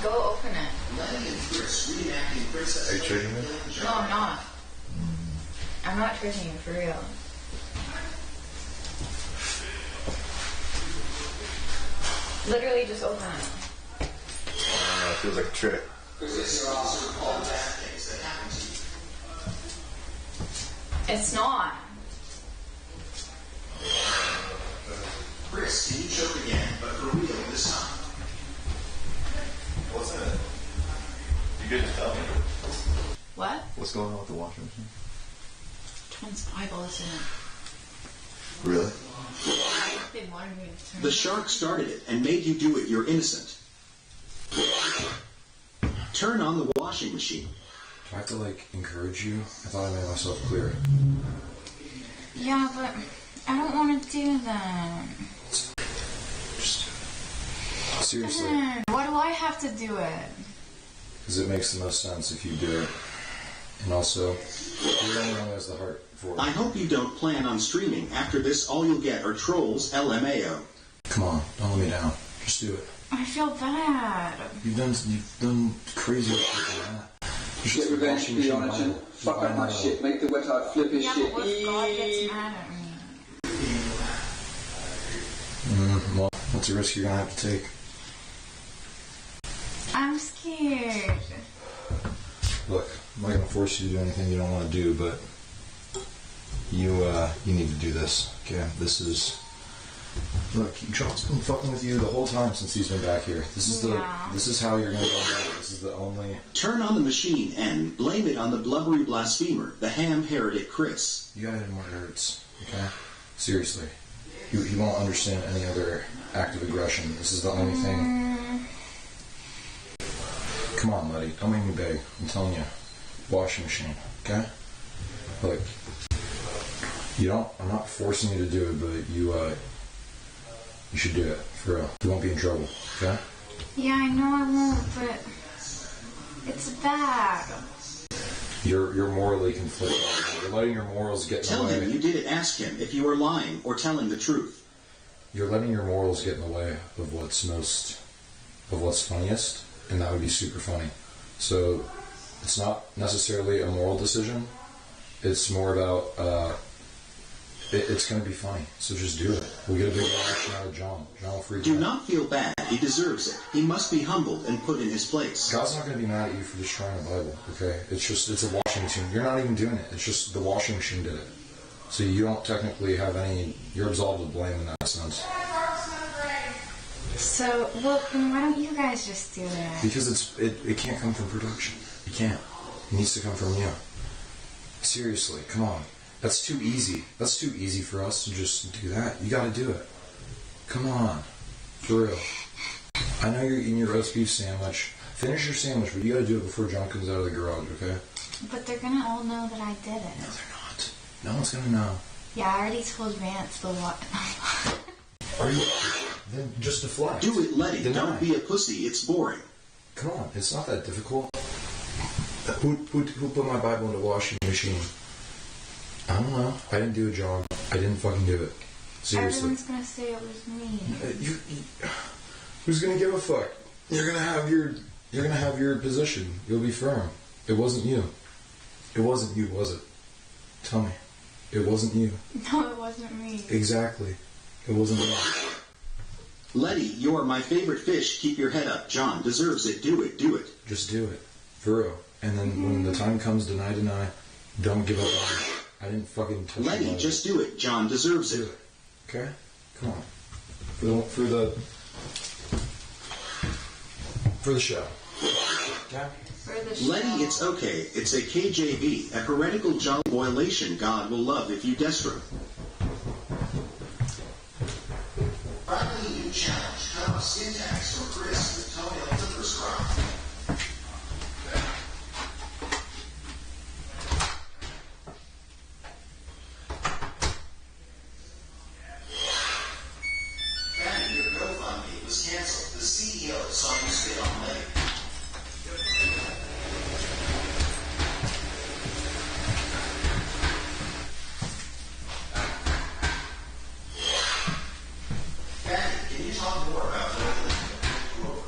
go open it. Letty and Chris reenacting Princess. Are you tricking me? No, I'm not. I'm not tricking you, for real. Literally just open it. It feels like a trick. It's not. Chris, can you choke again, but for real this time? What's in it? You good to tell me? What? What's going on with the washing machine? Twins Bible is in it. Really? They wanted me to turn The shark started it and made you do it. You're innocent. Turn on the washing machine. Do I have to, like, encourage you? I thought I made myself clear. Yeah, but I don't want to do that. Just seriously. Why do I have to do it? Because it makes the most sense if you do it. And also, you're the only one who has the heart for it. I hope you don't plan on streaming. After this, all you'll get are trolls, LMAO. Come on, don't let me down. Just do it. I feel bad. You've done crazy shit like that. Get revenge, be honest, and fuck up my shit, make the website flip his Yeah, shit. but what if God gets mad at me? Well, that's a risk you're gonna have to take. I'm scared. Look, I'm not gonna force you to do anything you don't want to do, but you need to do this. Okay, this is. Look, John's been fucking with you the whole time since he's been back here. This is this is how you're gonna go about it. This is the only. Turn on the machine and blame it on the blubbery blasphemer, the ham heretic Chris. You gotta hit him where it hurts. Okay, seriously. He won't understand any other act of aggression. This is the only thing. Come on, Letty. Don't make me beg. I'm telling you. Washing machine. Okay? Look. I'm not forcing you to do it, but you should do it. For real. You won't be in trouble. Okay? Yeah, I know I won't, but it's bad. You're morally conflicted. You're letting your morals get in Tell the way. him you didn't ask him if you are lying or telling the truth. You're letting your morals get in the way of what's funniest, and that would be super funny. So it's not necessarily a moral decision. It's more about it's going to be funny. So just do it. We'll get a big reaction out of John. John will freak out. Do not feel bad. He deserves it. He must be humbled and put in his place. God's not going to be mad at you for destroying the Bible. Okay, it's a washing machine. You're not even doing it. It's just the washing machine did it. So you don't technically have any. You're absolved of blame in that sense. So, well, then why don't you guys just do it? Because it can't come from production. It can't. It needs to come from you. Seriously, come on. That's too easy. That's too easy for us to just do that. You got to do it. Come on, for real. I know you're eating your roast beef sandwich. Finish your sandwich, but you got to do it before John comes out of the garage. Okay? But they're gonna all know that I did it. No, they're not. No one's gonna know. Yeah, I already told Vance the what. Are you? Then just deflect. Do it, Letty. Deny. Don't be a pussy. It's boring. Come on, it's not that difficult. Who put my Bible in the washing machine? I don't know. I didn't do it, John. I didn't fucking do it. Seriously. Everyone's gonna say it was me. Who's gonna give a fuck? You're gonna have your position. You'll be firm. It wasn't you. It wasn't you, was it? Tell me. It wasn't you. No, it wasn't me. Exactly. It wasn't you. Letty, you are my favorite fish. Keep your head up. John deserves it. Do it. Do it. Just do it. For real. And then when the time comes, deny. Don't give up on it. I didn't fucking touch Letty, you. just do it. John deserves Do it. it. Okay? Come on. For the show. Okay? For the show. Letty, it's okay. It's a KJV, a heretical John violation God will love if you desperate. Finally, new challenge. Cut off syntax for Chris with toenail clipper scrub. Your GoFundMe was canceled. The CEO saw you spit on Letty. Can you talk more about what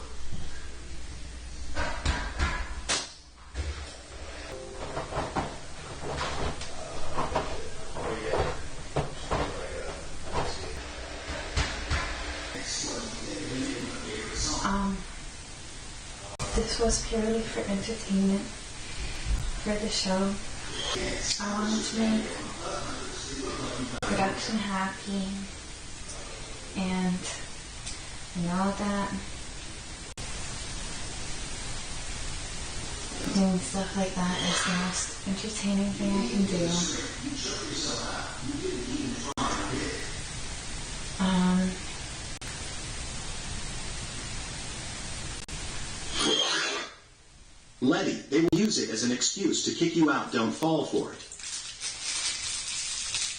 This was purely for entertainment, for the show. I wanted to make production happy, and I know that doing stuff like that is the most entertaining thing I can do. Letty, they will use it as an excuse to kick you out. Don't fall for it.